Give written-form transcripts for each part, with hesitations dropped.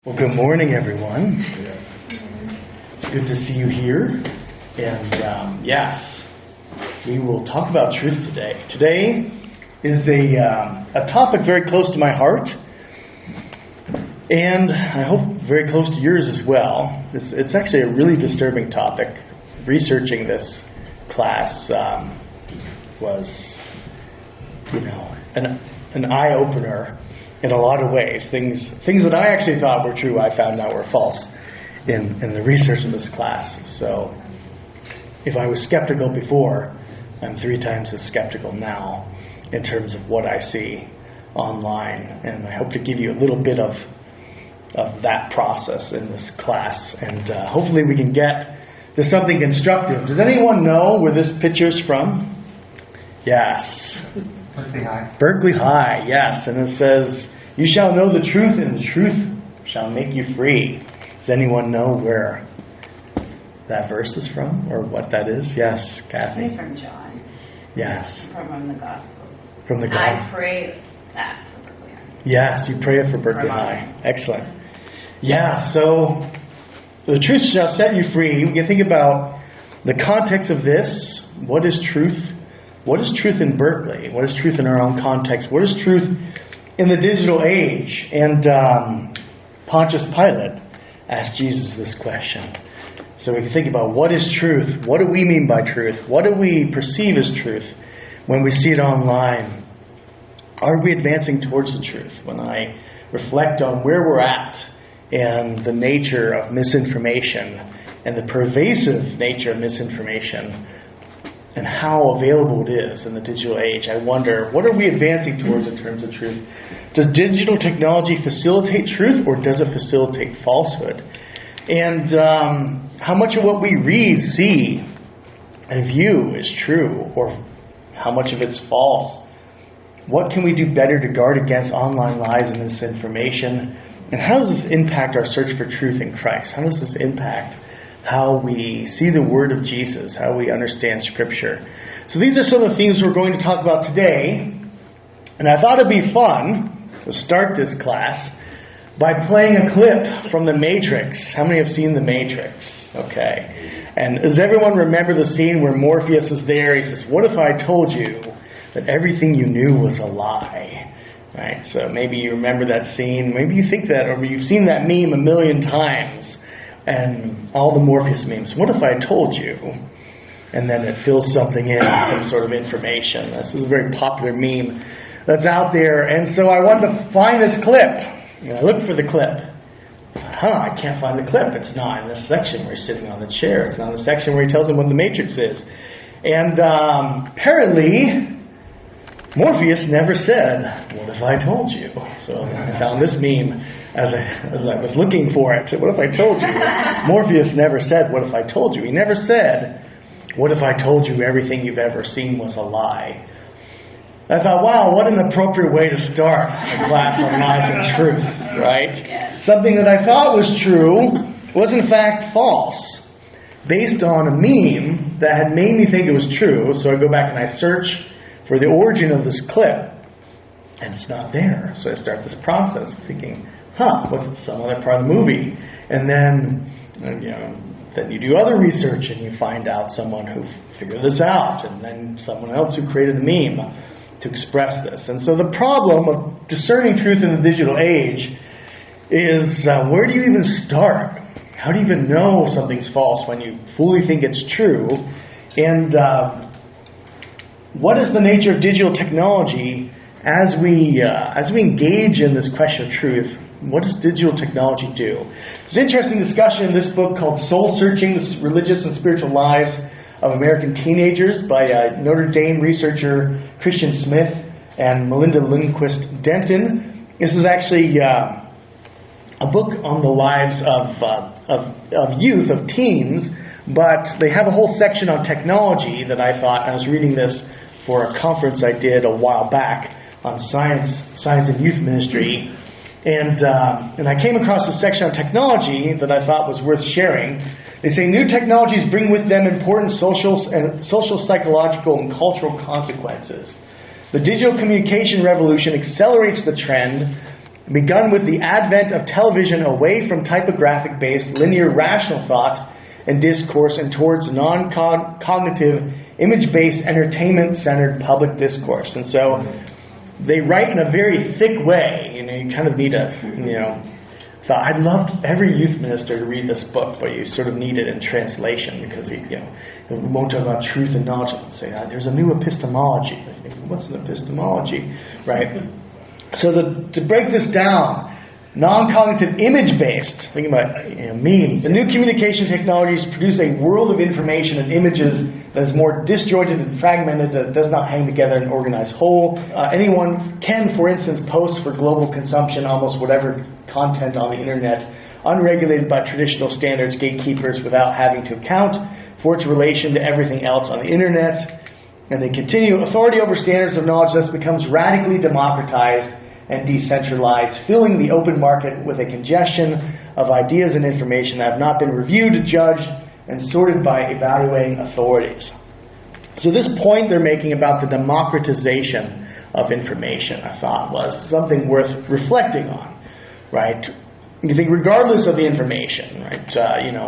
Well, good morning, everyone. It's good to see you here. And yes, we will talk about truth today. Today is a topic very close to my heart, and I hope very close to yours as well. It's actually a really disturbing topic. Researching this class was, an eye-opener. In a lot of ways, things that I actually thought were true, I found out were false in the research of this class. So, if I was skeptical before, I'm 3 times as skeptical now in terms of what I see online. And I hope to give you a little bit of that process in this class, and hopefully we can get to something constructive. Does anyone know where this picture's from? Yes. Berkeley High. Berkeley High, yes. And it says, "You shall know the truth, and the truth shall make you free." Does anyone know where that verse is from, or what that is? Yes, Kathy. It's from John. Yes. From the Gospel. From the Gospel. I pray that for Berkeley High. Yes, you pray it for Berkeley High. Excellent. Yeah, so the truth shall set you free. We can think about the context of this. What is truth? What is truth in Berkeley? What is truth in our own context? What is truth in the digital age? And Pontius Pilate asked Jesus this question. So we can think about what is truth? What do we mean by truth? What do we perceive as truth when we see it online? Are we advancing towards the truth? When I reflect on where we're at and the nature of misinformation and the pervasive nature of misinformation, and how available it is in the digital age, I wonder, what are we advancing towards in terms of truth? Does digital technology facilitate truth, or does it facilitate falsehood? And how much of what we read, see, and view is true, or how much of it's false? What can we do better to guard against online lies and misinformation? And how does this impact our search for truth in Christ? How does this impact how we see the Word of Jesus, how we understand Scripture? So these are some of the themes we're going to talk about today. And I thought it'd be fun to start this class by playing a clip from The Matrix. How many have seen The Matrix? Okay. And does everyone remember the scene where Morpheus is there? He says, "What if I told you that everything you knew was a lie?" Right? So maybe you remember that scene. Maybe you think that, or you've seen that meme a million times. And all the Morpheus memes. What if I told you? And then it fills something in, some sort of information. This is a very popular meme that's out there. And so I wanted to find this clip. And I looked for the clip. I can't find the clip. It's not in this section where he's sitting on the chair. It's not in the section where he tells him what the Matrix is. And apparently, Morpheus never said, "What if I told you?" So I found this meme as I was looking for it. What if I told you? Morpheus never said, "What if I told you?" He never said, "What if I told you everything you've ever seen was a lie?" I thought, wow, what an appropriate way to start a class on lies and truth, right? Yes. Something that I thought was true was in fact false, based on a meme that had made me think it was true. So I go back and I search for the origin of this clip, and it's not there. So I start this process thinking, what's some other part of the movie? And then, then you do other research and you find out someone who figured this out, and then someone else who created the meme to express this. And so the problem of discerning truth in the digital age is, where do you even start? How do you even know something's false when you fully think it's true? And what is the nature of digital technology as we engage in this question of truth? What does digital technology do? There's an interesting discussion in this book called Soul Searching, the Religious and Spiritual Lives of American Teenagers by Notre Dame researcher Christian Smith and Melinda Lindquist Denton. This is actually a book on the lives of youth, of teens, but they have a whole section on technology that I thought, I was reading this for a conference I did a while back on science and youth ministry. And I came across a section on technology that I thought was worth sharing. They say new technologies bring with them important social, psychological, and cultural consequences. The digital communication revolution accelerates the trend begun with the advent of television away from typographic-based linear rational thought and discourse and towards non-cognitive, image-based, entertainment-centered public discourse. And so they write in a very thick way. You kind of need thought, I'd love every youth minister to read this book, but you sort of need it in translation because we won't talk about truth and knowledge. We'll say, there's a new epistemology. What's an epistemology, right? So to break this down, non-cognitive image-based, thinking about memes, the new communication technologies produce a world of information and images that is more disjointed and fragmented, that does not hang together in an organized whole. Anyone can, for instance, post for global consumption almost whatever content on the internet, unregulated by traditional standards, gatekeepers, without having to account for its relation to everything else on the internet. And they continue, authority over standards of knowledge thus becomes radically democratized and decentralized, filling the open market with a congestion of ideas and information that have not been reviewed, judged, and sorted by evaluating authorities. So this point they're making about the democratization of information, I thought, was something worth reflecting on, right? You think regardless of the information, right?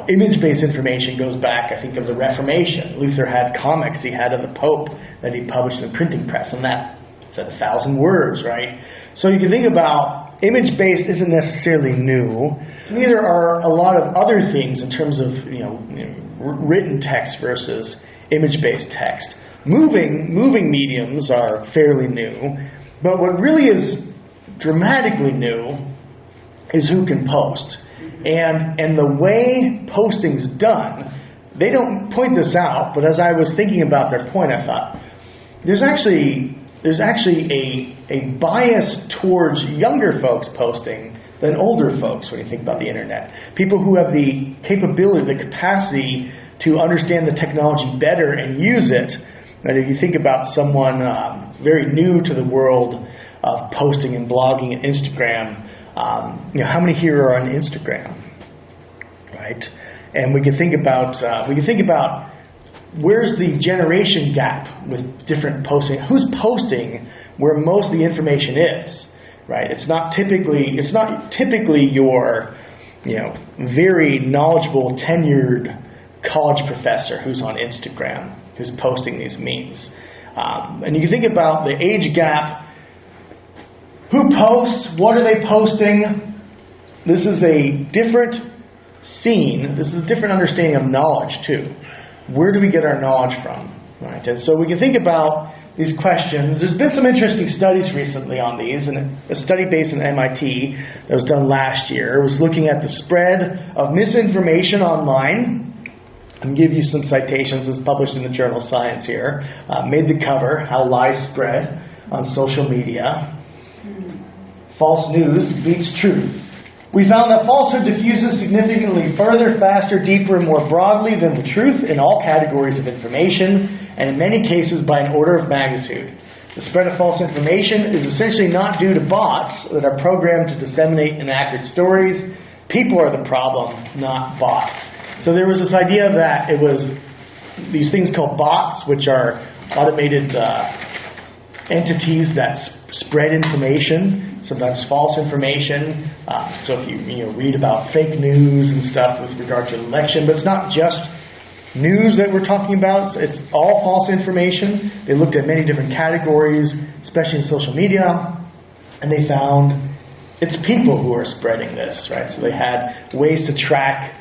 Image-based information goes back, I think, of the Reformation. Luther had comics he had of the Pope that he published in the printing press, and that said 1,000 words, right? So you can think about image-based isn't necessarily new. Neither are a lot of other things in terms of written text versus image-based text. Moving mediums are fairly new, but what really is dramatically new is who can post. And the way posting's done, they don't point this out, but as I was thinking about their point, I thought, there's actually a bias towards younger folks posting than older folks when you think about the internet. People who have the capability, the capacity to understand the technology better and use it. And if you think about someone very new to the world of posting and blogging and Instagram, how many here are on Instagram, right? And we can think about where's the generation gap with different posting? Who's posting where most of the information is, right? It's not typically your, very knowledgeable, tenured college professor who's on Instagram, who's posting these memes. And you can think about the age gap. Who posts? What are they posting? This is a different scene. This is a different understanding of knowledge, too. Where do we get our knowledge from? Right? And so we can think about these questions. There's been some interesting studies recently on these, and a study based in MIT that was done last year was looking at the spread of misinformation online. I'll give you some citations. It's published in the journal Science here. Made the cover, How Lies Spread on Social Media. False news beats truth. We found that falsehood diffuses significantly further, faster, deeper, and more broadly than the truth in all categories of information, and in many cases by an order of magnitude. The spread of false information is essentially not due to bots that are programmed to disseminate inaccurate stories. People are the problem, not bots. So there was this idea that it was these things called bots, which are automated entities that spread information, sometimes false information. So if you read about fake news and stuff with regard to the election, but it's not just news that we're talking about. It's all false information. They looked at many different categories, especially in social media, and they found it's people who are spreading this, right? So they had ways to track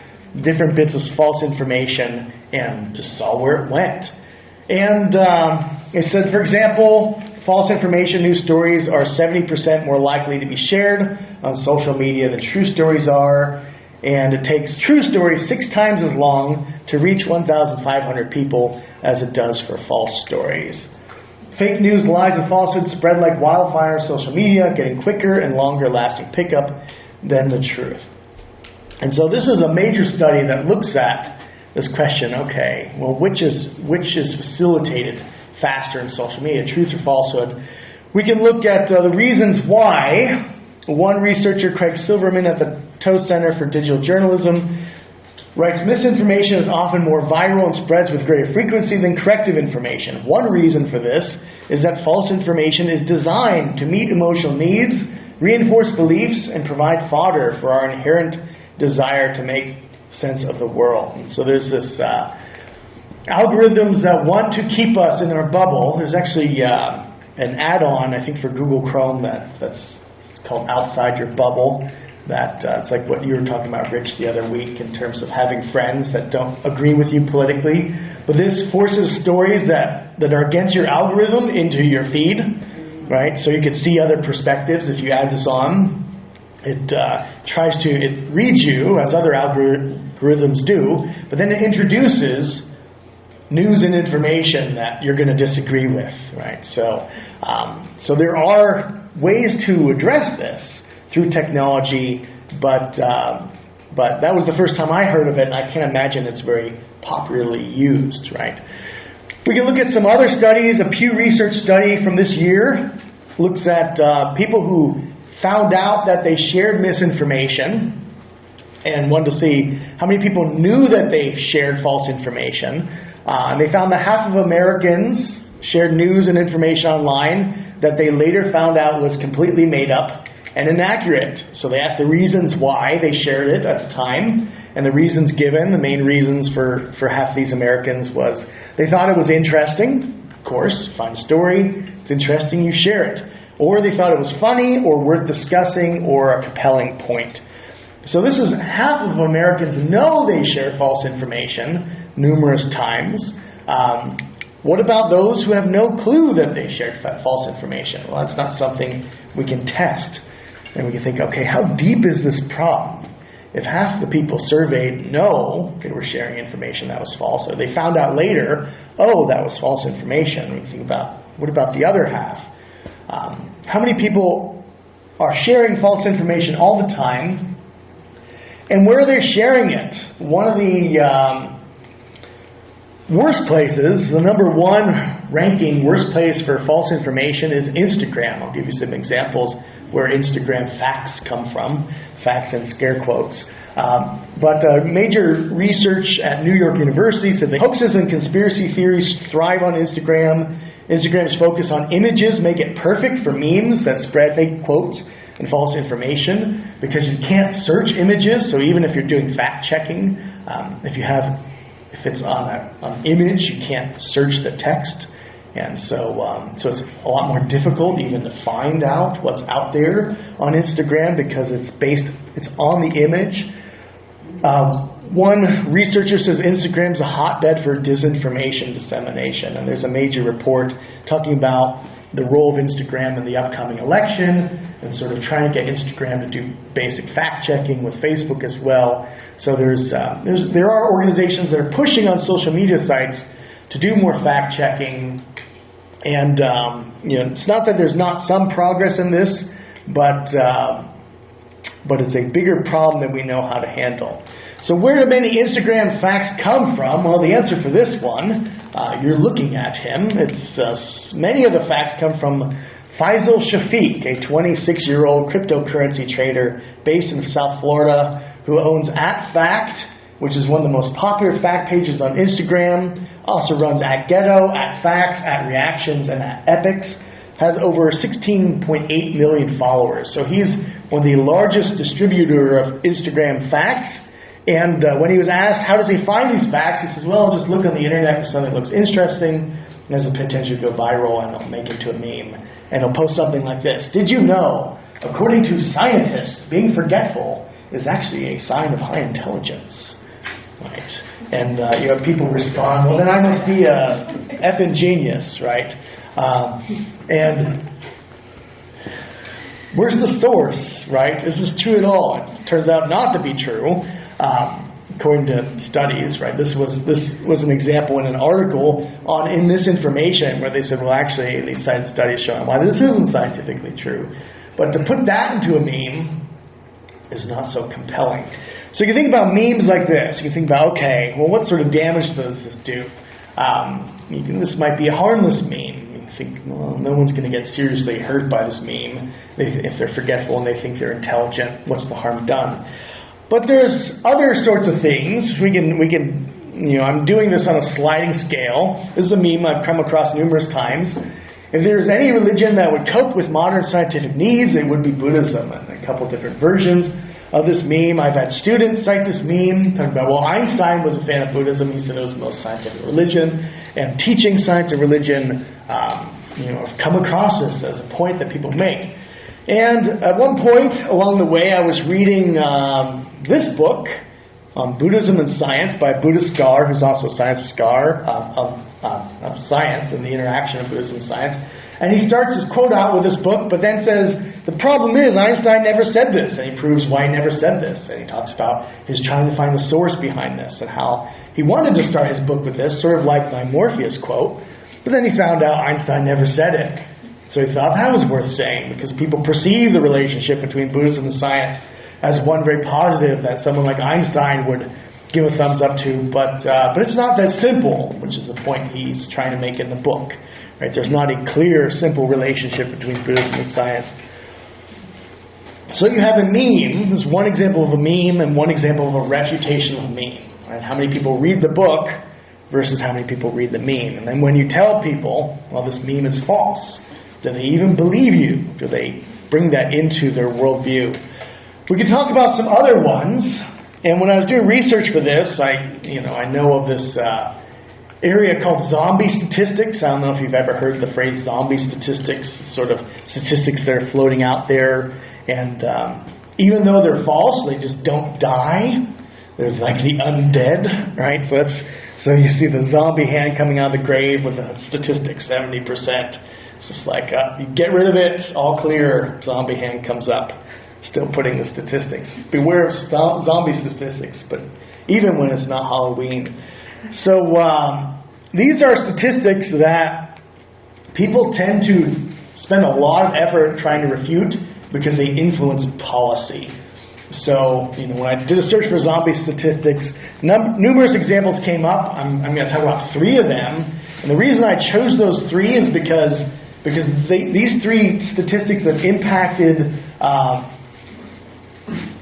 different bits of false information and just saw where it went. And it said, for example, false information news stories are 70% more likely to be shared on social media than true stories are. And it takes true stories 6 times as long to reach 1,500 people as it does for false stories. Fake news, lies, and falsehoods spread like wildfire on social media, getting quicker and longer lasting pickup than the truth. And so this is a major study that looks at this question, okay, well, which is facilitated faster in social media, truth or falsehood? We can look at the reasons why. One researcher, Craig Silverman at the Toast Center for Digital Journalism, writes, misinformation is often more viral and spreads with greater frequency than corrective information. One reason for this is that false information is designed to meet emotional needs, reinforce beliefs, and provide fodder for our inherent desire to make sense of the world. And so there's this algorithms that want to keep us in our bubble. There's actually an add-on, I think, for Google Chrome that's called Outside Your Bubble. That it's like what you were talking about, Rich, the other week in terms of having friends that don't agree with you politically. But this forces stories that are against your algorithm into your feed, right? So you can see other perspectives if you add this on. It reads you, as other algorithms do, but then it introduces news and information that you're going to disagree with, right? So there are ways to address this through technology, but that was the first time I heard of it, and I can't imagine it's very popularly used, right? We can look at some other studies. A Pew Research study from this year looks at people who found out that they shared misinformation and wanted to see how many people knew that they shared false information. And they found that half of Americans shared news and information online that they later found out was completely made up and inaccurate. So they asked the reasons why they shared it at the time, and the reasons given, the main reasons for half these Americans was they thought it was interesting. Of course, find a story, it's interesting, you share it. Or they thought it was funny or worth discussing or a compelling point. So this is half of Americans know they share false information numerous times. What about those who have no clue that they shared false information? Well, that's not something we can test. And we can think, okay, how deep is this problem? If half the people surveyed know they were sharing information that was false, or they found out later, oh, that was false information, we think about, what about the other half? How many people are sharing false information all the time? And where are they sharing it? One of the worst places, the number one ranking worst place for false information is Instagram. I'll give you some examples where Instagram facts come from. Facts in scare quotes. But major research at New York University said that hoaxes and conspiracy theories thrive on Instagram. Instagram's focus on images make it perfect for memes that spread fake quotes and false information because you can't search images. So even if you're doing fact checking, if it's on an image, you can't search the text, and so it's a lot more difficult even to find out what's out there on Instagram because it's on the image. One researcher says Instagram's a hotbed for disinformation dissemination, and there's a major report talking about the role of Instagram in the upcoming election and sort of trying to get Instagram to do basic fact-checking with Facebook as well. So there are organizations that are pushing on social media sites to do more fact-checking, and it's not that there's not some progress in this, but it's a bigger problem than we know how to handle. So where do many Instagram facts come from? Well, the answer for this one, you're looking at him. Many of the facts come from Faisal Shafiq, a 26-year-old cryptocurrency trader based in South Florida who owns @Fact, which is one of the most popular fact pages on Instagram. Also runs @Ghetto, @Facts, @Reactions, and @Epics. Has over 16.8 million followers. So he's one of the largest distributor of Instagram facts. And when he was asked, how does he find these facts? He says, well, I'll just look on the internet for something that looks interesting and has the potential to go viral, and it'll make it to a meme. And he'll post something like this. Did you know, according to scientists, being forgetful is actually a sign of high intelligence? Right. And you have people respond, well, then I must be a effing genius, right? And where's the source, right? Is this true at all? It turns out not to be true. According to studies, right? This was an example in an article in misinformation where they said, well, actually, these science studies showing why this isn't scientifically true. But to put that into a meme is not so compelling. So you think about memes like this. You think about, okay, well, what sort of damage does this do? This might be a harmless meme. You think, well, no one's going to get seriously hurt by this meme if they're forgetful and they think they're intelligent. What's the harm done? But there's other sorts of things. We can. I'm doing this on a sliding scale. This is a meme I've come across numerous times. if there's any religion that would cope with modern scientific needs, it would be Buddhism. And a couple different versions of this meme. I've had students cite this meme, talking about, well, Einstein was a fan of Buddhism. He said it was the most scientific religion. And teaching science and religion, have come across this as a point that people make. And at one point along the way, I was reading this book on Buddhism and Science by a Buddhist scholar who's also a science scholar of science and the interaction of Buddhism and science. And he starts his quote out with this book, but then says, the problem is Einstein never said this, and he proves why he never said this. And he talks about his trying to find the source behind this and how he wanted to start his book with this, sort of like my Morpheus quote, but then he found out Einstein never said it. So he thought that was worth saying, because people perceive the relationship between Buddhism and science as one very positive that someone like Einstein would give a thumbs up to, but it's not that simple, which is the point he's trying to make in the book. Right? There's not a clear, simple relationship between Buddhism and science. So you have a meme. There's one example of a meme and one example of a refutation of a meme. Right? How many people read the book versus how many people read the meme. And then when you tell people, well, this meme is false, do they even believe you? Do they bring that into their worldview? We could talk about some other ones. And when I was doing research for this, I know of this area called zombie statistics. I don't know if you've ever heard the phrase zombie statistics, sort of statistics that are floating out there. And even though they're false, they just don't die. They're like the undead, right? So you see the zombie hand coming out of the grave with a statistic, 70%. It's just like, you get rid of it, all clear, zombie hand comes up. Still putting the statistics. Beware of zombie statistics, but even when it's not Halloween. So these are statistics that people tend to spend a lot of effort trying to refute because they influence policy. So, when I did a search for zombie statistics, numerous examples came up. I'm going to talk about 3 of them. And the reason I chose those 3 is because these 3 statistics have impacted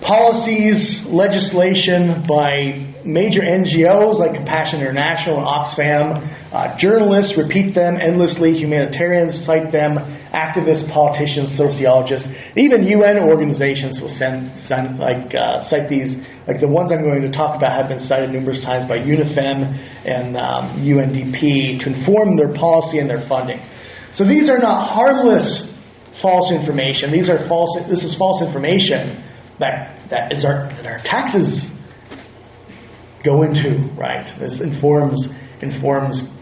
policies, legislation by major NGOs like Compassion International and Oxfam. Journalists repeat them endlessly. Humanitarians cite them. Activists, politicians, sociologists, even UN organizations will cite these. Like the ones I'm going to talk about have been cited numerous times by UNIFEM and UNDP to inform their policy and their funding. So these are not harmless false information. This is false information that our taxes go into, right? This informs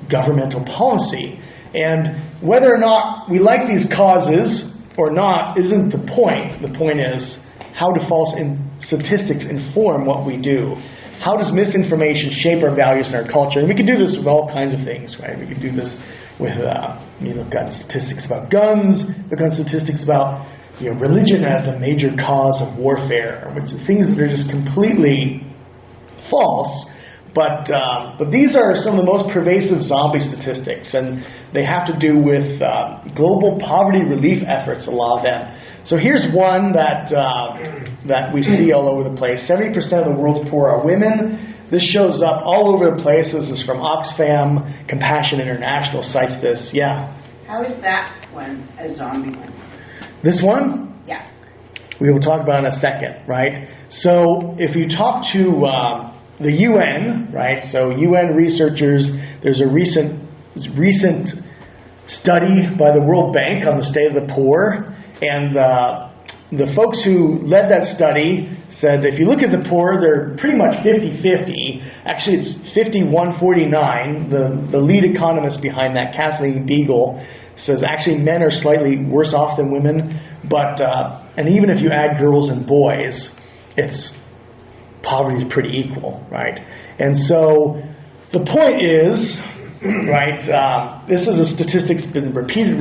governmental policy. And whether or not we like these causes or not isn't the point. The point is, how do false statistics inform what we do? How does misinformation shape our values and our culture? And we can do this with all kinds of things, right? We can do this with, look at statistics about guns, look at statistics about religion as a major cause of warfare, which are things that are just completely false. But these are some of the most pervasive zombie statistics, and they have to do with global poverty relief efforts, a lot of them. So here's one that we see all over the place. 70% of the world's poor are women. This shows up all over the place. This is from Oxfam. Compassion International cites this. Yeah? How is that one a zombie one? This one? Yeah. We will talk about in a second, right? So if you talk to the UN, right? So UN researchers, there's a recent study by the World Bank on the state of the poor, and the folks who led that study said if you look at the poor, they're pretty much 50-50. Actually, it's 51-49. The lead economist behind that, Kathleen Beagle, says actually men are slightly worse off than women, but and even if you add girls and boys, poverty is pretty equal, right? And so the point is, right, this is a statistic that's been repeated.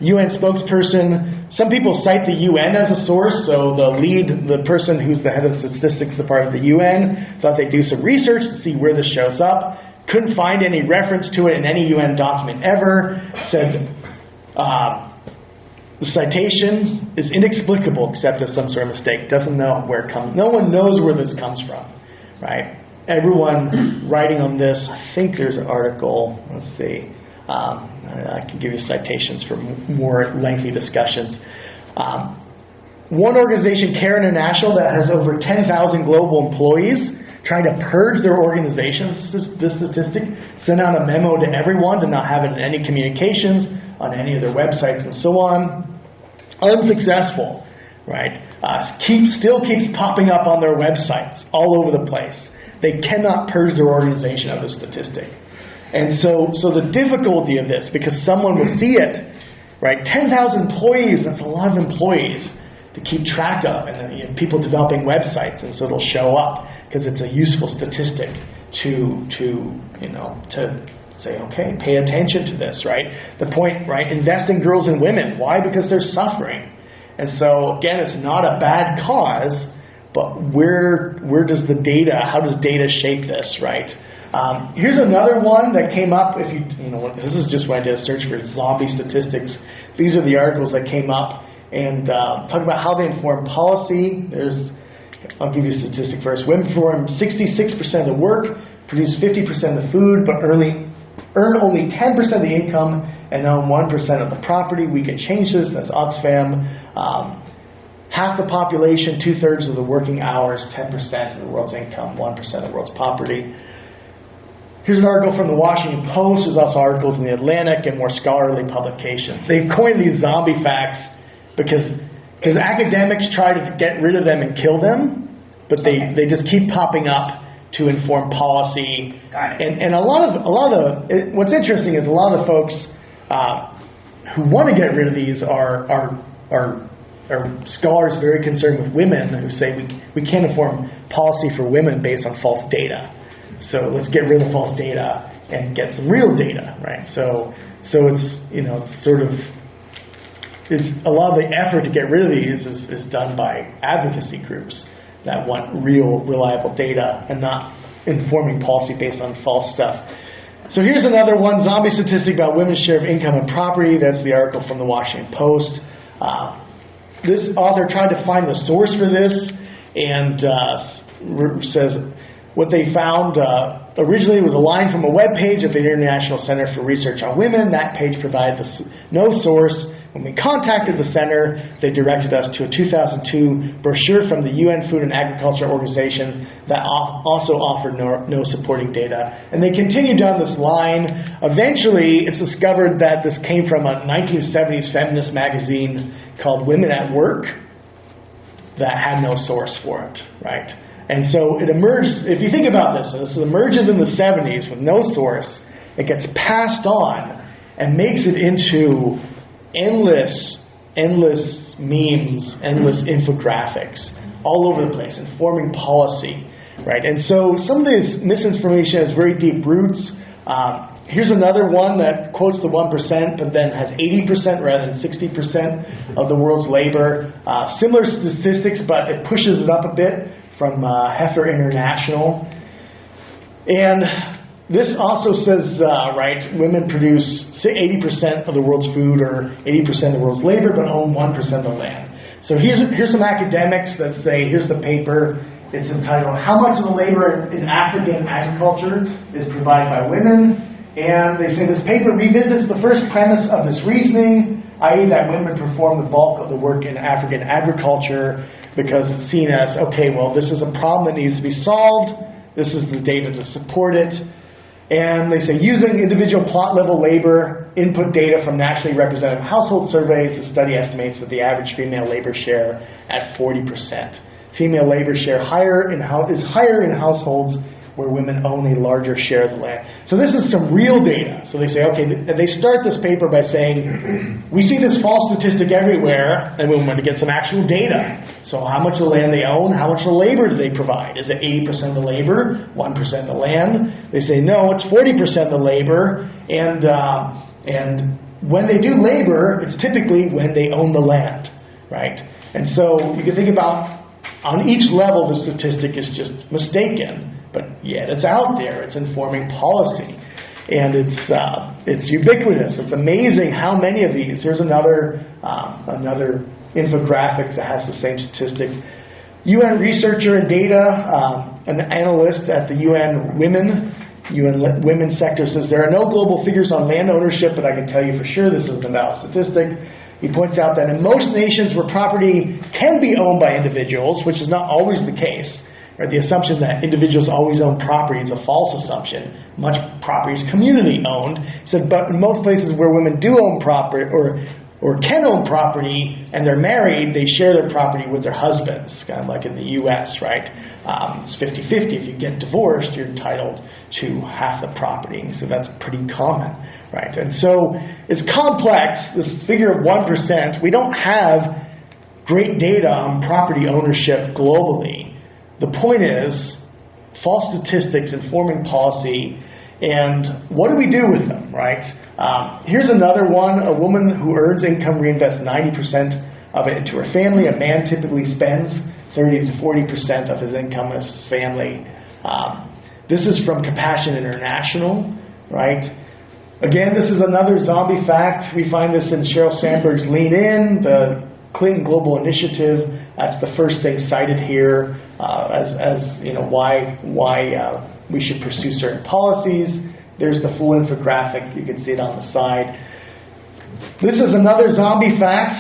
UN spokesperson, some people cite the UN as a source, so the person who's the head of the statistics department of the UN thought they'd do some research to see where this shows up. Couldn't find any reference to it in any UN document ever. Said the citation is inexplicable except as some sort of mistake. Doesn't know where it comes. No one knows where this comes from, right? Everyone writing on this. I think there's an article. Let's see. I can give you citations for more lengthy discussions. One organization, Care International, that has over 10,000 global employees, trying to purge their organization, this statistic, sent out a memo to everyone to not have it in any communications on any of their websites and so on. Unsuccessful, right? Still keeps popping up on their websites all over the place. They cannot purge their organization of the statistic. And so the difficulty of this, because someone will see it, right? 10,000 employees, that's a lot of employees to keep track of, and people developing websites, and so it'll show up because it's a useful statistic to say, okay, pay attention to this, right? The point, right? Invest in girls and women. Why? Because they're suffering. And so again, it's not a bad cause, but where does the data? How does data shape this, right? Here's another one that came up. If this is just when I did a search for zombie statistics. These are the articles that came up and talk about how they inform policy. I'll give you a statistic first. Women perform 66% of the work, produce 50% of the food, but earn only 10% of the income and own 1% of the property. We can change this. That's Oxfam. Half the population, 2/3 of the working hours, 10% of the world's income, 1% of the world's property. Here's an article from the Washington Post. There's also articles in the Atlantic and more scholarly publications. They've coined these zombie facts because academics try to get rid of them and kill them, but they just keep popping up to inform policy. And a lot of what's interesting is a lot of the folks who want to get rid of these are scholars very concerned with women who say we can't inform policy for women based on false data. So let's get rid of false data and get some real data, right? So it's a lot of the effort to get rid of these is done by advocacy groups that want real, reliable data and not informing policy based on false stuff. So here's another one, zombie statistic about women's share of income and property. That's the article from the Washington Post. This author tried to find the source for this and says what they found originally was a line from a web page of the International Center for Research on Women. That page provided no source. When we contacted the center, they directed us to a 2002 brochure from the UN Food and Agriculture Organization that also offered no supporting data. And they continued down this line. Eventually, it's discovered that this came from a 1970s feminist magazine called Women at Work that had no source for it, right? And so it emerged, if you think about this, so this emerges in the 70s with no source, it gets passed on and makes it into endless memes, endless infographics all over the place, informing policy, right? And so some of this misinformation has very deep roots. Here's another one that quotes the 1%, but then has 80% rather than 60% of the world's labor. Similar statistics, but it pushes it up a bit from Heifer International. And this also says, women produce 80% of the world's food or 80% of the world's labor, but own 1% of the land. So here's some academics that say, here's the paper. It's entitled, How Much of the Labor in African Agriculture is Provided by Women? And they say this paper revisits the first premise of this reasoning, i.e. that women perform the bulk of the work in African agriculture because it's seen as, okay, well, this is a problem that needs to be solved. This is the data to support it. And they say using individual plot-level labor input data from nationally representative household surveys, the study estimates that the average female labor share at 40%. Female labor share is higher in households where women own a larger share of the land. So this is some real data. So they say, okay, they start this paper by saying, we see this false statistic everywhere, and we want to get some actual data. So how much of the land they own, how much of the labor do they provide? Is it 80% of the labor, 1% of the land? They say, no, it's 40% of the labor, and when they do labor, it's typically when they own the land, right? And so you can think about, on each level, the statistic is just mistaken. But yet it's out there. It's informing policy. And it's ubiquitous. It's amazing how many of these. Here's another infographic that has the same statistic. UN researcher and data, an analyst at the UN Women, UN Women's Sector says, there are no global figures on land ownership, but I can tell you for sure this is a valid statistic. He points out that in most nations where property can be owned by individuals, which is not always the case, right? The assumption that individuals always own property is a false assumption. Much property is community owned. He said, but in most places where women do own property or can own property and they're married, they share their property with their husbands, kind of like in the U.S., right? It's 50-50. If you get divorced, you're entitled to half the property. So that's pretty common, right? And so it's complex, this figure of 1%. We don't have great data on property ownership globally. The point is, false statistics informing policy, and what do we do with them, right? Here's another one. A woman who earns income reinvests 90% of it into her family. A man typically spends 30 to 40% of his income as his family. This is from Compassion International, right? Again, this is another zombie fact. We find this in Sheryl Sandberg's Lean In, the Clinton Global Initiative. That's the first thing cited here as you know why we should pursue certain policies. There's the full infographic. You can see it on the side. This is another zombie fact.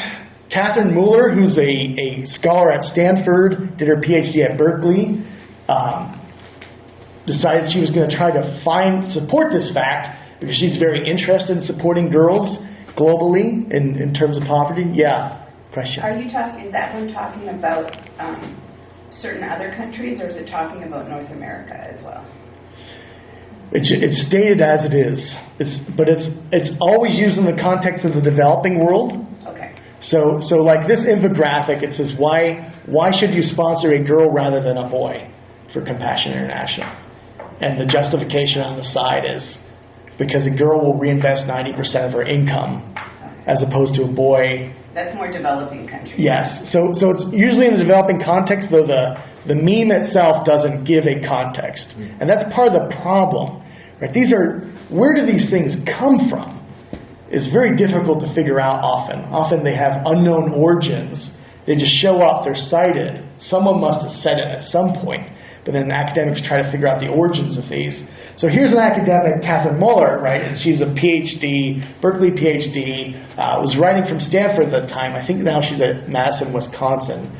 Catherine Mueller, who's a scholar at Stanford, did her PhD at Berkeley, decided she was going to try to support this fact because she's very interested in supporting girls globally in terms of poverty. Yeah, question. Are you talking, is that one talking about certain other countries, or is it talking about North America as well? It's stated as it is, but it's always used in the context of the developing world. Okay. So like this infographic, it says why should you sponsor a girl rather than a boy for Compassion International, and the justification on the side is because a girl will reinvest 90% of her income as opposed to a boy. That's more developing countries. Yes. So it's usually in the developing context, though the meme itself doesn't give a context. And that's part of the problem. Right? Where do these things come from? It's very difficult to figure out often. Often they have unknown origins. They just show up, they're cited. Someone must have said it at some point. But then academics try to figure out the origins of these. So here's an academic, Catherine Mueller, right? And she's a PhD, Berkeley PhD, was writing from Stanford at the time. I think now she's at Madison, Wisconsin.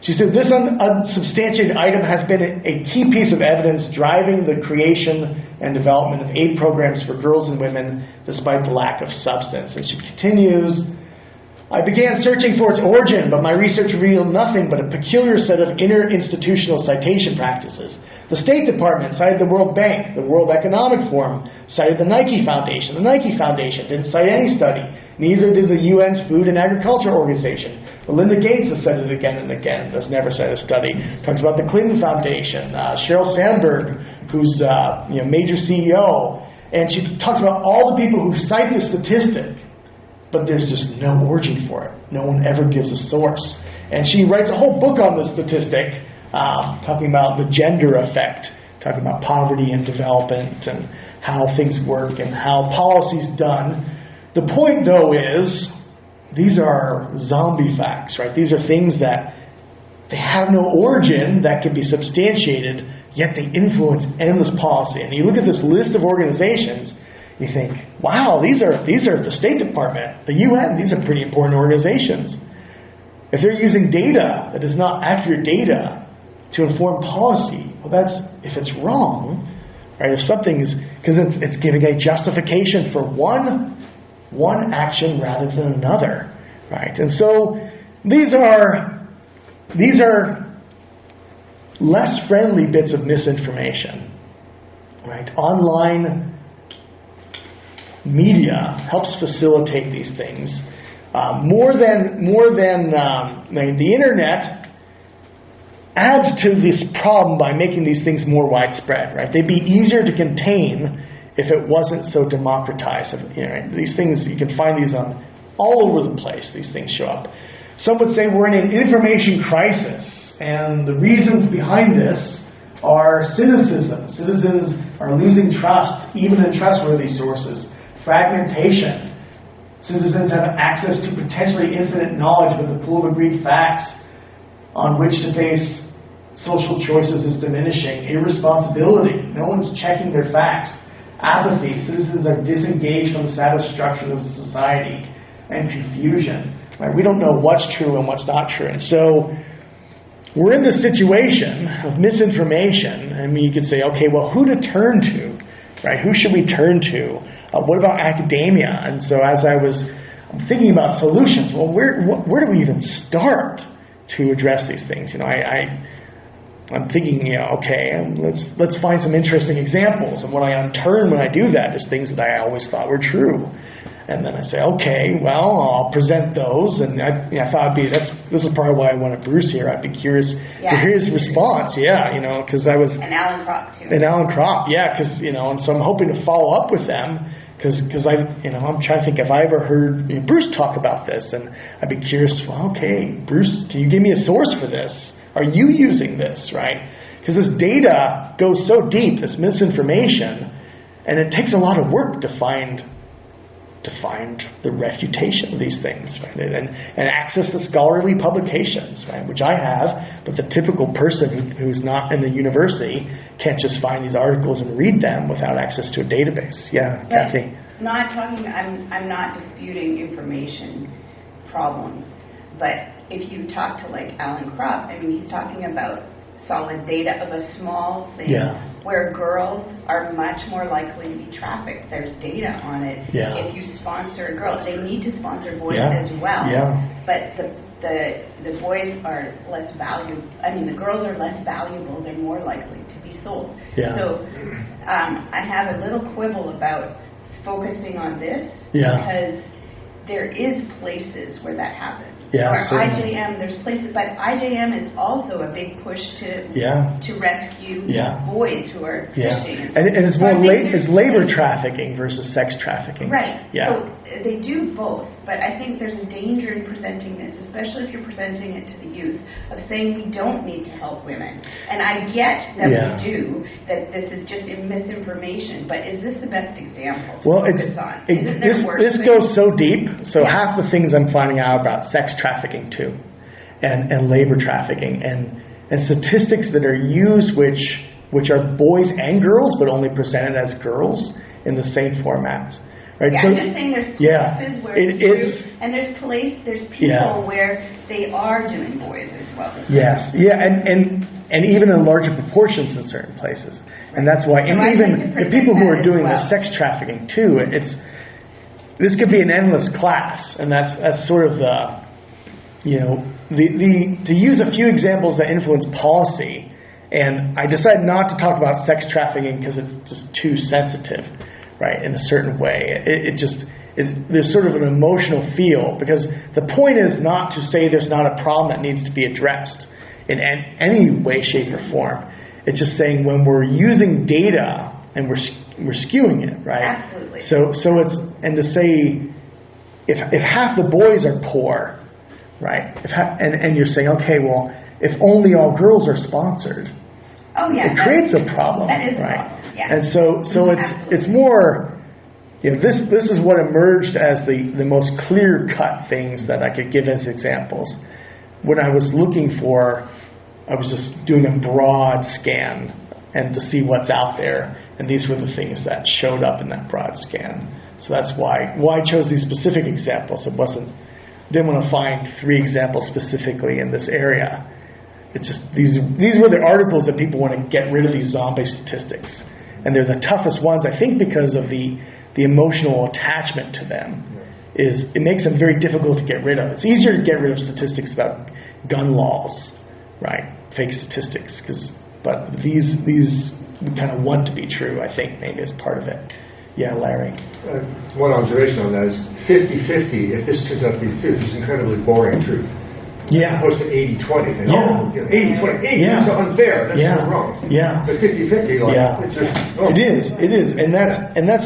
She said, this unsubstantiated item has been a key piece of evidence driving the creation and development of aid programs for girls and women despite the lack of substance. And she continues, I began searching for its origin, but my research revealed nothing but a peculiar set of interinstitutional citation practices. The State Department cited the World Bank. The World Economic Forum cited the Nike Foundation. The Nike Foundation didn't cite any study. Neither did the UN's Food and Agriculture Organization. Melinda Gates has said it again and again. Does never cite a study. Talks about the Clinton Foundation. Sheryl Sandberg, who's major CEO, and she talks about all the people who cite the statistic, but there's just no origin for it. No one ever gives a source. And she writes a whole book on the statistic, talking about the gender effect, talking about poverty and development and how things work and how policy's done. The point, though, is these are zombie facts, right? These are things that they have no origin that can be substantiated, yet they influence endless policy. And you look at this list of organizations, you think, wow, these are the State Department, the UN, these are pretty important organizations. If they're using data that is not accurate data to inform policy, well, if it's wrong, right? If something's, because it's giving a justification for one action rather than another, right? And so these are less friendly bits of misinformation, right? Online media helps facilitate these things more than the internet adds to this problem by making these things more widespread, right? They'd be easier to contain if it wasn't so democratized. These things, you can find these on all over the place. These things show up. Some would say we're in an information crisis, and the reasons behind this are cynicism. Citizens are losing trust, even in trustworthy sources. Fragmentation. Citizens have access to potentially infinite knowledge with a pool of agreed facts on which to base social choices is diminishing, irresponsibility, no one's checking their facts, apathy, citizens are disengaged from the established structure of society, and confusion. Right? We don't know what's true and what's not true. And so we're in this situation of misinformation. I mean, you could say, okay, well, who to turn to? Right? Who should we turn to? What about academia? And so as I was thinking about solutions, well, where do we even start to address these things? I'm thinking, okay, let's find some interesting examples. And what I unturned when I do that is things that I always thought were true. And then I say, okay, well, I'll present those. And I thought this is probably why I wanted Bruce here. I'd be curious to hear his response. Yeah, because I was... And Alan Kropp, too. And Alan Kropp, yeah, because, and so I'm hoping to follow up with them. Because I'm trying to think if I ever heard Bruce talk about this. And I'd be curious, well, okay, Bruce, can you give me a source for this? Are you using this, right? Because this data goes so deep, this misinformation, and it takes a lot of work to find the refutation of these things, right? And access to scholarly publications, right? Which I have, but the typical person who's not in the university can't just find these articles and read them without access to a database. Yeah, but Kathy. I'm not disputing information problems, but if you talk to like Alan Kropp, he's talking about solid data of a small thing where girls are much more likely to be trafficked. There's data on it. Yeah. If you sponsor a girl, they need to sponsor boys as well. Yeah. But the boys are less valuable. The girls are less valuable. They're more likely to be sold. Yeah. So I have a little quibble about focusing on this because there is places where that happens. Yeah, or certainly. IJM, there's places, but IJM is also a big push to rescue boys who are fishing. And it's more it's labor trafficking versus sex trafficking. Right. Yeah. So they do both, but I think there's a danger in presenting this, especially if you're presenting it to the youth, of saying we don't need to help women. And I get that we do, that this is just misinformation, but is this the best example to focus on? This goes so deep, so half the things I'm finding out about sex trafficking too, and labor trafficking, and statistics that are used which are boys and girls, but only presented as girls in the same format. Right? Yeah, so, I'm just saying there's places where it's true, and there's people where they are doing boys as well. Yes, and even in larger proportions in certain places, and that's why. And even the people who are doing the sex trafficking too, this could be an endless class, and that's sort of the. To use a few examples that influence policy, and I decided not to talk about sex trafficking because it's just too sensitive, right, in a certain way. There's sort of an emotional feel, because the point is not to say there's not a problem that needs to be addressed in any way, shape, or form. It's just saying when we're using data and we're skewing it, right? Absolutely. So it's, and to say if half the boys are poor, right? And you're saying, okay, well, if only all girls are sponsored, it creates a problem. That is right? a problem. Yeah. And so it's more. This is what emerged as the most clear-cut things that I could give as examples. When I was looking for, I was just doing a broad scan and to see what's out there, and these were the things that showed up in that broad scan. So that's why I chose these specific examples. Didn't want to find 3 examples specifically in this area. It's just these were the articles that people want to get rid of these zombie statistics, and they're the toughest ones, I think, because of the emotional attachment to them. It makes them very difficult to get rid of. It's easier to get rid of statistics about gun laws, right? Fake statistics, but these we kind of want to be true. I think maybe as part of it. Yeah, Larry. One observation on that is 50-50, if this turns out to be the truth, is incredibly boring truth. Yeah. As opposed to 80-20. 80-20, Yeah. That's so unfair. That's so wrong. Yeah. But 50-50, it's just... It is. And that's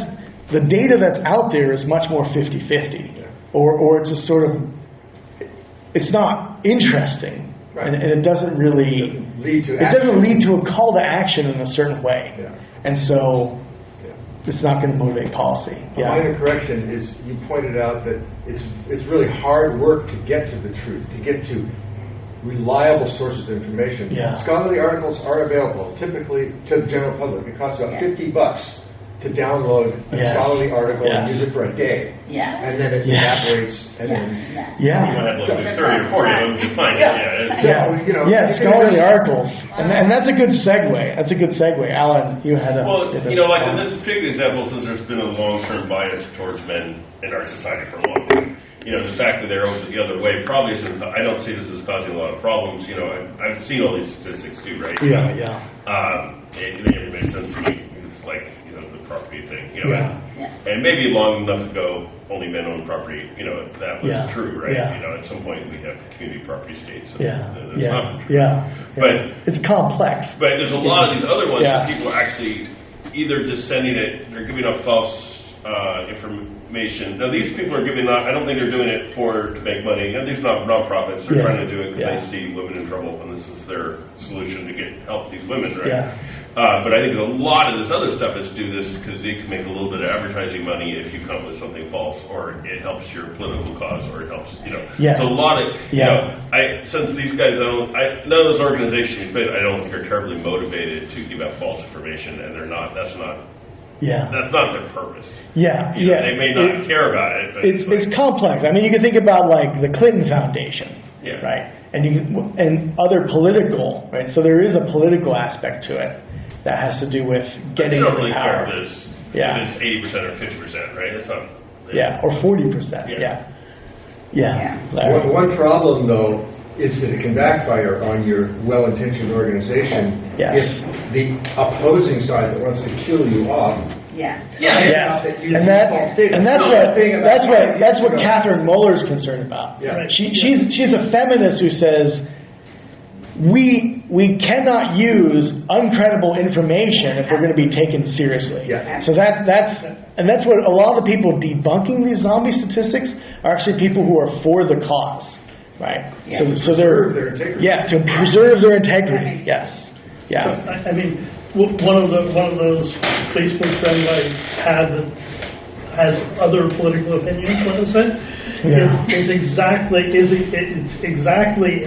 the data that's out there is much more 50-50. Or it's just sort of, it's not interesting. Right. And it doesn't really... It doesn't lead to a call to action in a certain way. Yeah. And so... It's not going to motivate policy. A minor correction is you pointed out that it's really hard work to get to the truth, to get to reliable sources of information. Yeah. Scholarly articles are available, typically to the general public. It costs about $50 to download a scholarly article and use it for a day. Yeah. And then it evaporates, and then... You might have like 30 or 40 of them to find it. Scholarly articles. And that's a good segue. That's a good segue. Alan, you had a... Well, like in this particular example, since there's been a long-term bias towards men in our society for a long time, the fact that they're the other way probably isn't... I don't see this as causing a lot of problems. I've seen all these statistics too, right? It never made sense to me. It's like... the property thing, and maybe long enough ago, only men owned property, that was true, right? At some point we have community property states. But it's complex. But there's a lot of these other ones that people are actually either just sending it, they're giving out false information. Now these people are giving out, I don't think they're doing it to make money. These are non-profits. They're trying to do it because they see women in trouble, and this is their solution to help these women, right? But I think a lot of this other stuff is do this because you can make a little bit of advertising money if you come up with something false, or it helps your political cause, or it helps, So a lot of, since these guys, none of those organizations, I don't think are terribly motivated to give out false information, and they're not. That's not their purpose. They may not care about it, but it's complex. I mean, you can think about like the Clinton Foundation, right? And other political, right? So there is a political aspect to it that has to do with getting into really power. Care if it's 80% or 50%, right? It's not. Or 40%. One problem, though, is that it can backfire on your well-intentioned organization if the opposing side that wants to kill you off. And that's what Catherine Muller's concerned about. She's a feminist who says we cannot use uncredible information if we're going to be taken seriously. So that's what a lot of the people debunking these zombie statistics are actually people who are for the cause. Right. So they're to preserve their integrity. I mean, one of those Facebook friends I had that has other political opinions, let us say, is exactly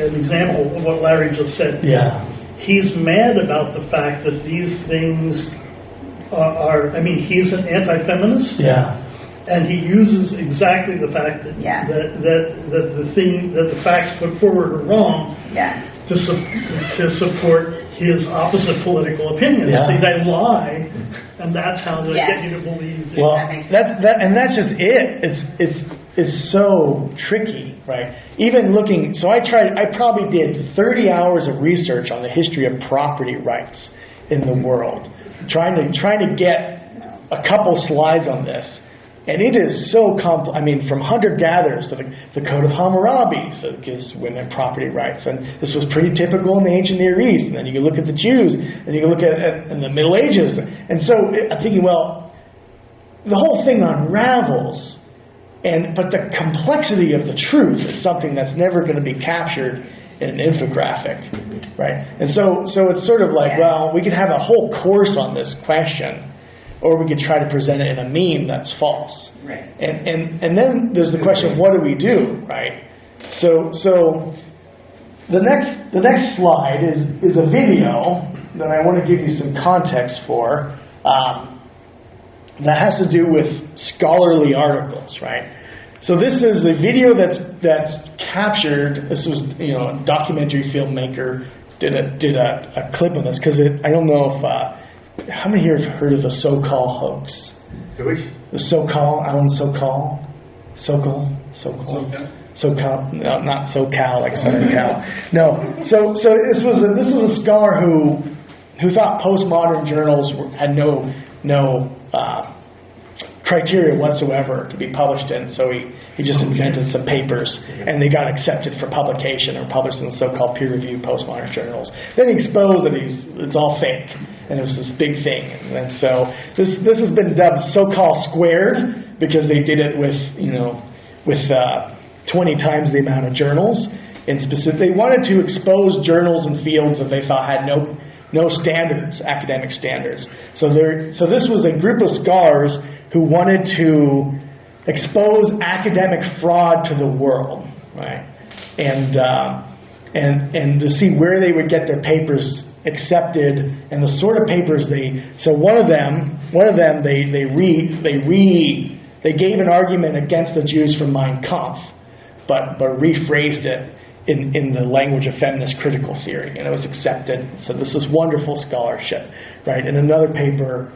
an example of what Larry just said. He's mad about the fact that these things are. I mean, he's an anti-feminist. And he uses exactly the fact that the facts put forward are wrong to support his opposite political opinion. See, they lie, and that's how they get you to believe. Well, that's just it. It's so tricky, right? Even looking. So I probably did 30 hours of research on the history of property rights in the world, trying to get a couple slides on this. And it is so complex. I mean, from hunter-gatherers to the Code of Hammurabi, so it gives women property rights. And this was pretty typical in the ancient Near East. And then you can look at the Jews, and you can look at in the Middle Ages. And so I'm thinking, well, the whole thing unravels. But the complexity of the truth is something that's never going to be captured in an infographic, right? And so it's sort of like, well, we could have a whole course on this question, or we could try to present it in a meme that's false. Right. And then there's the question of what do we do, right? So the next slide is a video that I want to give you some context for that has to do with scholarly articles, right? So this is a video that's captured. This was a documentary filmmaker did a clip on this because I don't know if. How many here have heard of the so-called hoax? The so-called, Alan so-called? So-called? No, not SoCal, like Southern Cal. No. So this was a scholar who thought postmodern journals had no criteria whatsoever to be published in. So he just invented some papers, and they got accepted for publication or published in the so-called peer-reviewed postmodern journals. Then he exposed that it's all fake, and it was this big thing. And so this has been dubbed so-called squared because they did it with 20 times the amount of journals. And they wanted to expose journals and fields that they thought had no standards, academic standards. So this was a group of scholars who wanted to expose academic fraud to the world, right? And and to see where they would get their papers accepted and the sort of papers so one of them they gave an argument against the Jews from Mein Kampf, but rephrased it in the language of feminist critical theory, and it was accepted. So this is wonderful scholarship, right? In another paper,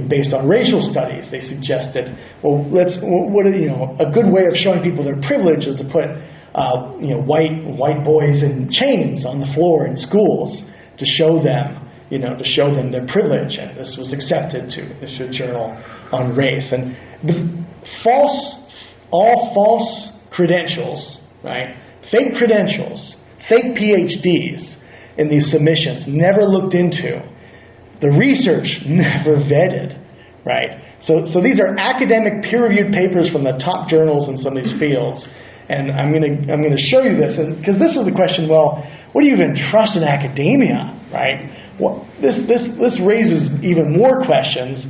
based on racial studies, they suggested, a good way of showing people their privilege is to put white boys in chains on the floor in schools to show them their privilege, and this was accepted to issue a journal on race. And all false credentials, right? Fake credentials, fake PhDs in these submissions, never looked into. The research never vetted, right? So these are academic peer-reviewed papers from the top journals in some of these fields. And I'm going to show you this, because this is the question. Well, what do you even trust in academia, right? Well, this raises even more questions.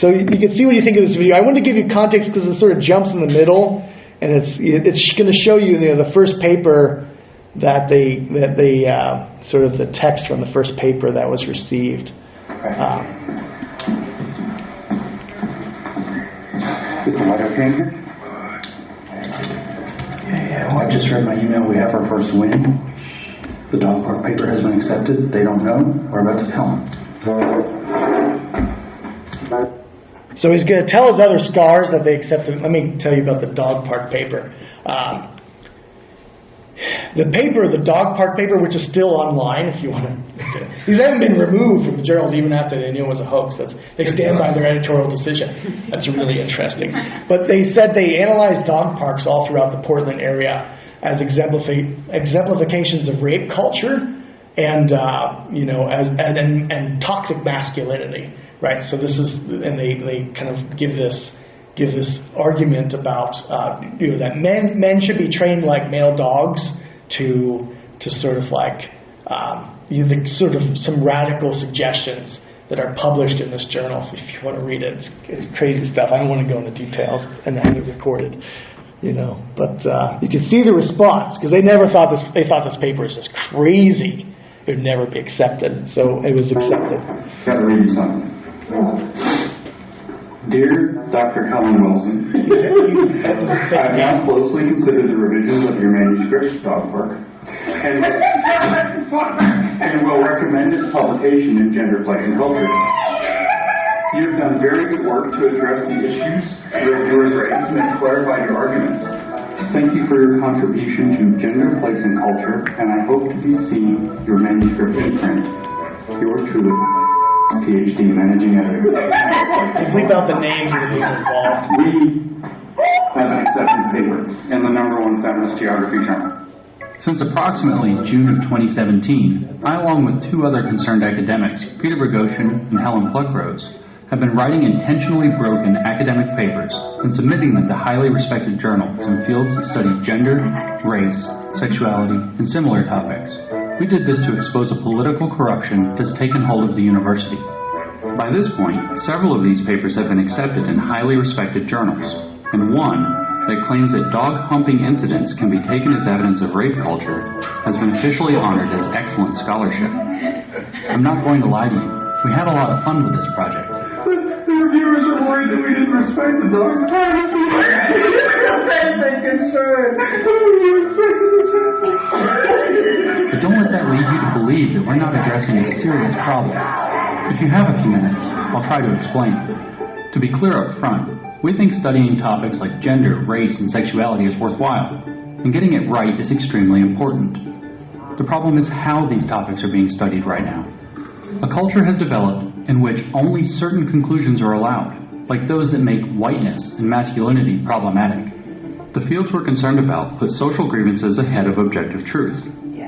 So you can see what you think of this video. I want to give you context because it sort of jumps in the middle, and it's going to show you, the first paper that they sort of the text from the first paper that was received. Is the light okay in here? Yeah. Well, I just read my email. We have our first win. The dog park paper has been accepted. They don't know. We're about to tell them. So he's going to tell his other scholars that they accepted. Let me tell you about the dog park paper. The dog park paper, which is still online, if you want to. These haven't been removed from the journals even after they knew it was a hoax. They stand by their editorial decision. That's really interesting. But they said they analyzed dog parks all throughout the Portland area as exemplifications of rape culture and toxic masculinity, right? So this is, and they kind of give this argument about that men should be trained like male dogs to sort of like sort of some radical suggestions that are published in this journal. If you want to read it, it's crazy stuff. I don't want to go into details, and I have it recorded, But you can see the response, because they never thought this. They thought this paper was just crazy. It would never be accepted. So it was accepted. Got to read you something. Dear Dr. Helen Wilson, I have now closely considered the revisions of your manuscript, Dog Park, and will recommend its publication in Gender, Place, and Culture. You have done very good work to address the issues reviewers raised and have clarified your arguments. Thank you for your contribution to Gender, Place, and Culture, and I hope to be seeing your manuscript in print. Yours truly, PhD, Managing Editor. Leave out the names of the people involved. We have an accepted paper in the #1 feminist geography journal. Since approximately June of 2017, I, along with two other concerned academics, Peter Bogosian and Helen Pluckrose, have been writing intentionally broken academic papers and submitting them to highly respected journals in fields that study gender, race, sexuality, and similar topics. We did this to expose a political corruption that's taken hold of the university. By this point, several of these papers have been accepted in highly respected journals, and one that claims that dog-humping incidents can be taken as evidence of rape culture has been officially honored as excellent scholarship. I'm not going to lie to you. We had a lot of fun with this project. The reviewers are worried that we didn't respect the dog's privacy. But don't let that lead you to believe that we're not addressing a serious problem. If you have a few minutes, I'll try to explain. To be clear up front, we think studying topics like gender, race, and sexuality is worthwhile, and getting it right is extremely important. The problem is how these topics are being studied right now. A culture has developed in which only certain conclusions are allowed, like those that make whiteness and masculinity problematic. The fields we're concerned about put social grievances ahead of objective truth.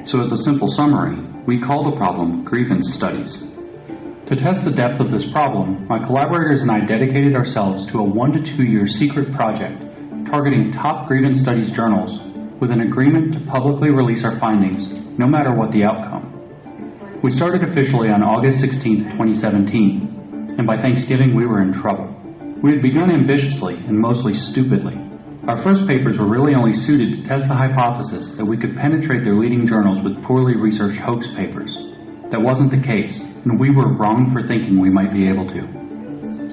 So as a simple summary, we call the problem grievance studies. To test the depth of this problem, my collaborators and I dedicated ourselves to a 1 to 2 year secret project targeting top grievance studies journals with an agreement to publicly release our findings, no matter what the outcome. We started officially on August 16, 2017, and by Thanksgiving we were in trouble. We had begun ambitiously and mostly stupidly. Our first papers were really only suited to test the hypothesis that we could penetrate their leading journals with poorly researched hoax papers. That wasn't the case, and we were wrong for thinking we might be able to.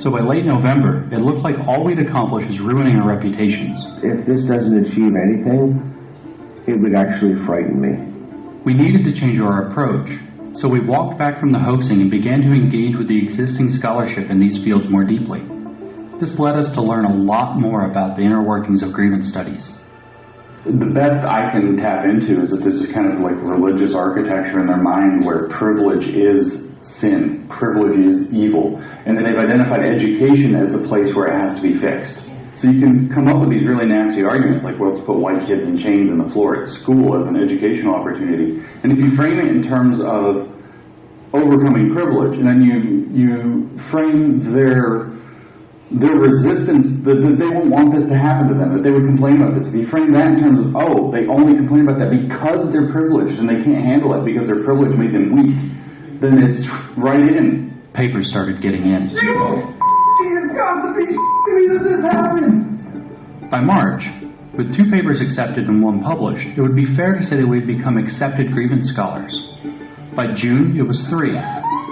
So by late November, it looked like all we'd accomplish is ruining our reputations. If this doesn't achieve anything, it would actually frighten me. We needed to change our approach, so we walked back from the hoaxing and began to engage with the existing scholarship in these fields more deeply. This led us to learn a lot more about the inner workings of grievance studies. The best I can tap into is that there's a kind of like religious architecture in their mind where privilege is sin, privilege is evil, and then they've identified education as the place where it has to be fixed. So you can come up with these really nasty arguments like, well, let's put white kids in chains on the floor at school as an educational opportunity. And if you frame it in terms of overcoming privilege, and then you frame their resistance, that they won't want this to happen to them, that they would complain about this. If you frame that in terms of, oh, they only complain about that because they're privileged and they can't handle it because their privilege made them weak, then it's right in. Papers started getting in. By March, with 2 papers accepted and 1 published, it would be fair to say that we had become accepted grievance scholars. By June, it was 3,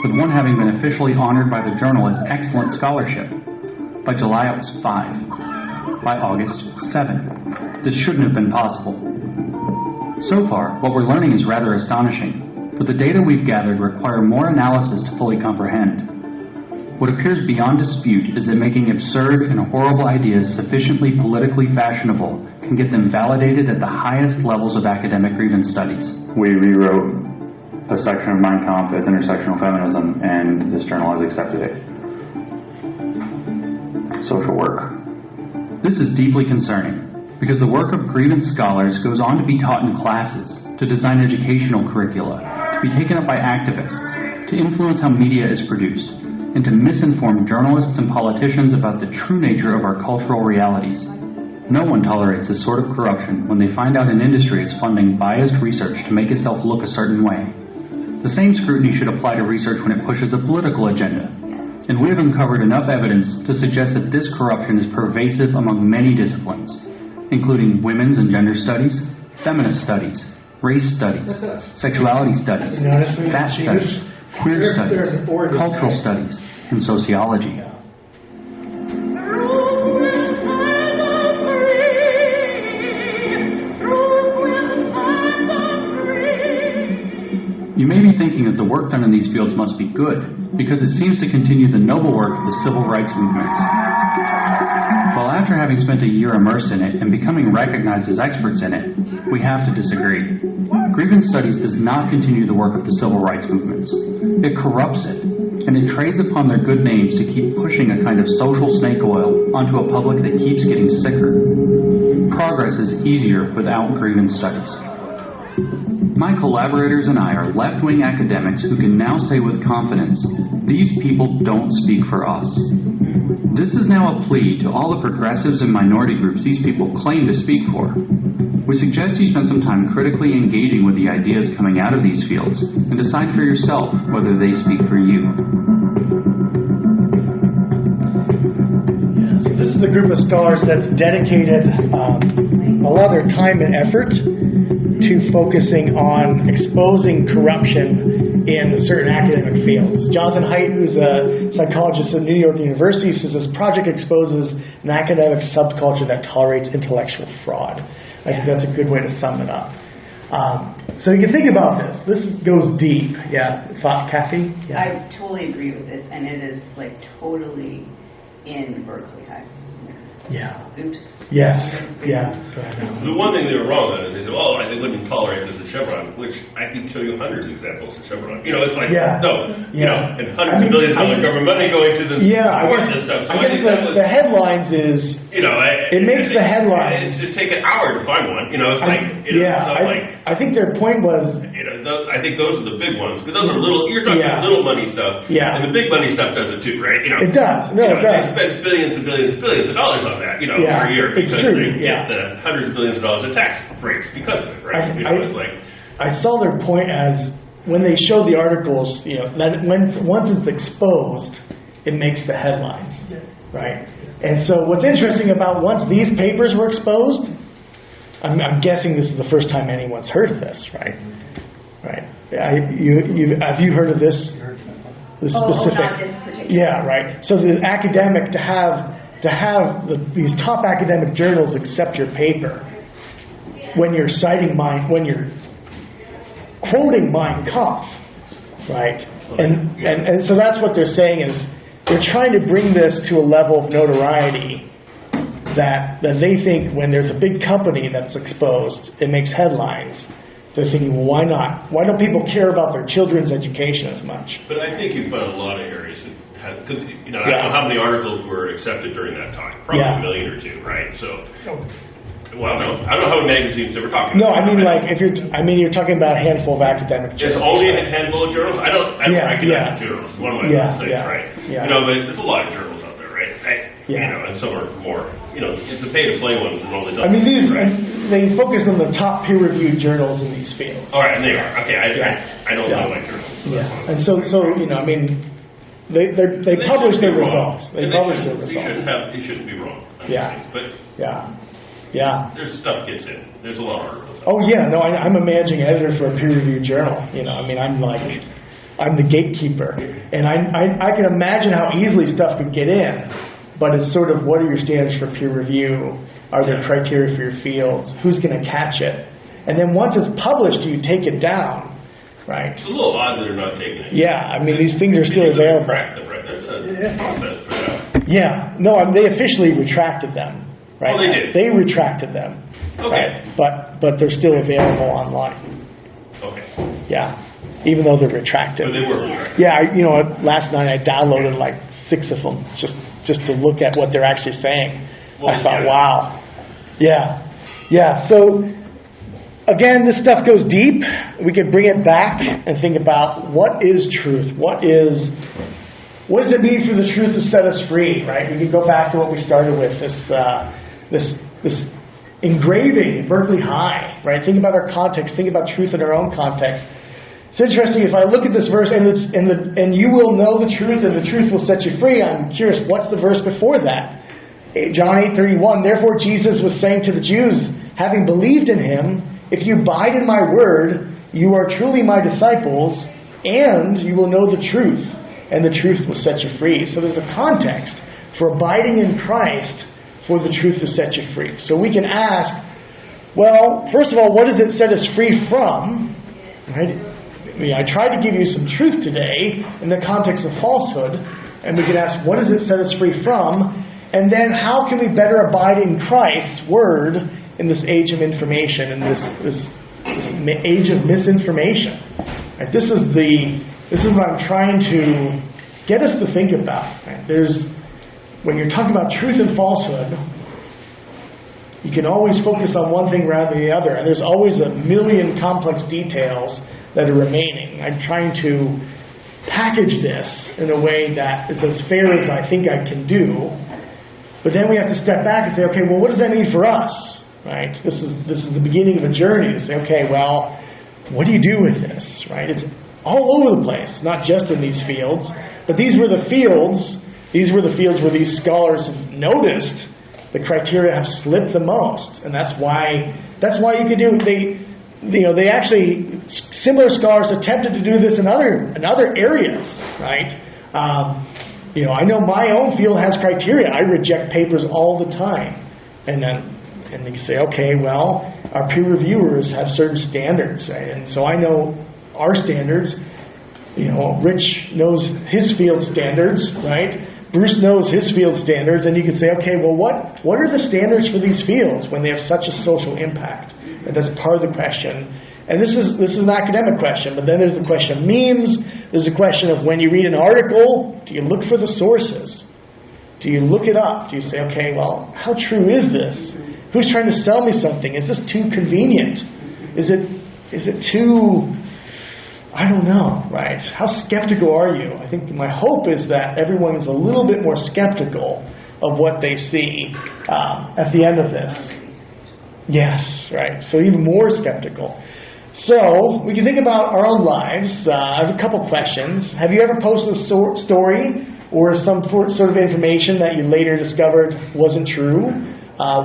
with 1 having been officially honored by the journal as excellent scholarship. By July, it was 5. By August, 7. This shouldn't have been possible. So far, what we're learning is rather astonishing, but the data we've gathered require more analysis to fully comprehend. What appears beyond dispute is that making absurd and horrible ideas sufficiently politically fashionable can get them validated at the highest levels of academic grievance studies. We rewrote a section of Mein Kampf as intersectional feminism, and this journal has accepted it. Social work. This is deeply concerning, because the work of grievance scholars goes on to be taught in classes, to design educational curricula, to be taken up by activists, to influence how media is produced, and to misinform journalists and politicians about the true nature of our cultural realities. No one tolerates this sort of corruption when they find out an industry is funding biased research to make itself look a certain way. The same scrutiny should apply to research when it pushes a political agenda. And we have uncovered enough evidence to suggest that this corruption is pervasive among many disciplines, including women's and gender studies, feminist studies, race studies, sexuality studies, fat studies, queer studies, cultural studies, and sociology. You may be thinking that the work done in these fields must be good, because it seems to continue the noble work of the civil rights movements. Well, after having spent a year immersed in it and becoming recognized as experts in it, we have to disagree. Grievance studies does not continue the work of the civil rights movements. It corrupts it, and it trades upon their good names to keep pushing a kind of social snake oil onto a public that keeps getting sicker. Progress is easier without grievance studies. My collaborators and I are left-wing academics who can now say with confidence, these people don't speak for us. This is now a plea to all the progressives and minority groups these people claim to speak for. We suggest you spend some time critically engaging with the ideas coming out of these fields and decide for yourself whether they speak for you. Yeah, so this is a group of scholars that's dedicated a lot of their time and effort to focusing on exposing corruption in certain academic fields. Jonathan Haidt, who's a psychologist at New York University, says this project exposes an academic subculture that tolerates intellectual fraud. I think that's a good way to sum it up. So you can think about this. This goes deep. Yeah, Kathy? Yeah. I totally agree with this, and it is like totally in Berkeley High. Yeah. Oops. Yes. Yeah. The one thing they were wrong on is they said, "Oh, I wouldn't tolerate this at Chevron," which I can show you hundreds of examples of Chevron. You know, it's like no, you know, and hundreds of billions of dollars government money going to the this stuff. So I guess the headlines is it makes the headlines. It take an hour to find one. You know, it's like I think their point was. I think those are the big ones, because those are little. You're talking little money stuff, and the big money stuff does it too, right? You know, it does. No, it does. They spend billions and billions and billions of dollars on that, you know, per year because they get the hundreds of billions of dollars of tax breaks because of it, right? It's like I saw their point as when they show the articles, that once it's exposed, it makes the headlines. right? And so what's interesting about once these papers were exposed, I'm guessing this is the first time anyone's heard of this, right? Right. Have you heard of this? The specific. Not this particular. Yeah, right. So the academic to have these top academic journals accept your paper when you're citing when you're quoting Mein Kampf, right? And so that's what they're saying is they're trying to bring this to a level of notoriety that they think when there's a big company that's exposed, it makes headlines. They're thinking, well, why not? Why don't people care about their children's education as much? But I think you found a lot of areas that have, because I don't know how many articles were accepted during that time. Probably a million or two, right? So, well, no, I don't know how many magazines they were talking about. No, I mean, you're talking about a handful of academic journals. There's only a handful of journals. I don't recognize the journals. One of my mistakes, right? Yeah. But there's a lot of journals out there, right? And some are more, it's the pay-to-play ones and all these other these, right? they focus on the top peer-reviewed journals in these fields. All right, and they are. Okay, I don't know my journals. Yeah, and so they publish their results. They publish their results. It shouldn't be wrong. Yeah. There's stuff gets in. There's a lot of articles. Oh yeah, no, I'm a managing editor for a peer-reviewed journal. I'm the gatekeeper, and I can imagine how easily stuff could get in. But it's sort of, what are your standards for peer review? Are there criteria for your fields? Who's going to catch it? And then once it's published, do you take it down? Right? It's a little odd that they're not taking it. Yeah, these things are still available. There's a process for that. Yeah. No, they officially retracted them. Right? Oh, they did? They retracted them. Okay. Right? But they're still available online. Okay. Yeah. Even though they're retracted. But they were retracted. Yeah, last night I downloaded like 6 of them just to look at what they're actually saying. I thought, wow. Yeah. So, again, this stuff goes deep. We could bring it back and think about what is truth? What does it mean for the truth to set us free, right? We could go back to what we started with, this engraving, Berkeley High, right? Think about our context. Think about truth in our own context. It's interesting, if I look at this verse, and you will know the truth, and the truth will set you free, I'm curious, what's the verse before that? John 8:31, therefore Jesus was saying to the Jews, having believed in him, if you abide in my word, you are truly my disciples, and you will know the truth, and the truth will set you free. So there's a context for abiding in Christ for the truth to set you free. So we can ask, well, first of all, what does it set us free from? Right? I tried to give you some truth today in the context of falsehood, and we can ask, what does it set us free from? And then how can we better abide in Christ's word in this age of information, in this age of misinformation? Right? This is what I'm trying to get us to think about. Right? When you're talking about truth and falsehood, you can always focus on one thing rather than the other, and there's always a million complex details that are remaining. I'm trying to package this in a way that is as fair as I think I can do. But then we have to step back and say, okay, well, what does that mean for us? Right? This is the beginning of a journey to say, okay, well, what do you do with this? Right? It's all over the place, not just in these fields, but these were the fields where these scholars have noticed the criteria have slipped the most, and that's why you could do. They actually, similar scholars attempted to do this in other areas, right? I know my own field has criteria. I reject papers all the time, and you say, okay, well, our peer reviewers have certain standards, right? And so I know our standards. Rich knows his field standards, right? Bruce knows his field standards, and you can say, okay, well, what are the standards for these fields when they have such a social impact? And that's part of the question. And this is an academic question, but then there's the question of memes. There's a question of when you read an article, do you look for the sources? Do you look it up? Do you say, okay, well, how true is this? Who's trying to sell me something? Is this too convenient? Is it too... I don't know, right? How skeptical are you? I think my hope is that everyone is a little bit more skeptical of what they see at the end of this. Yes, right. So even more skeptical. So we can think about our own lives. I have a couple questions. Have you ever posted a story or some sort of information that you later discovered wasn't true,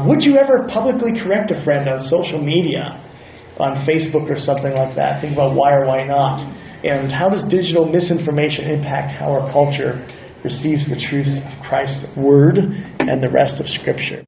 would you ever publicly correct a friend on social media, on Facebook or something like that? Think about why or why not. And how does digital misinformation impact how our culture receives the truth of Christ's Word and the rest of Scripture?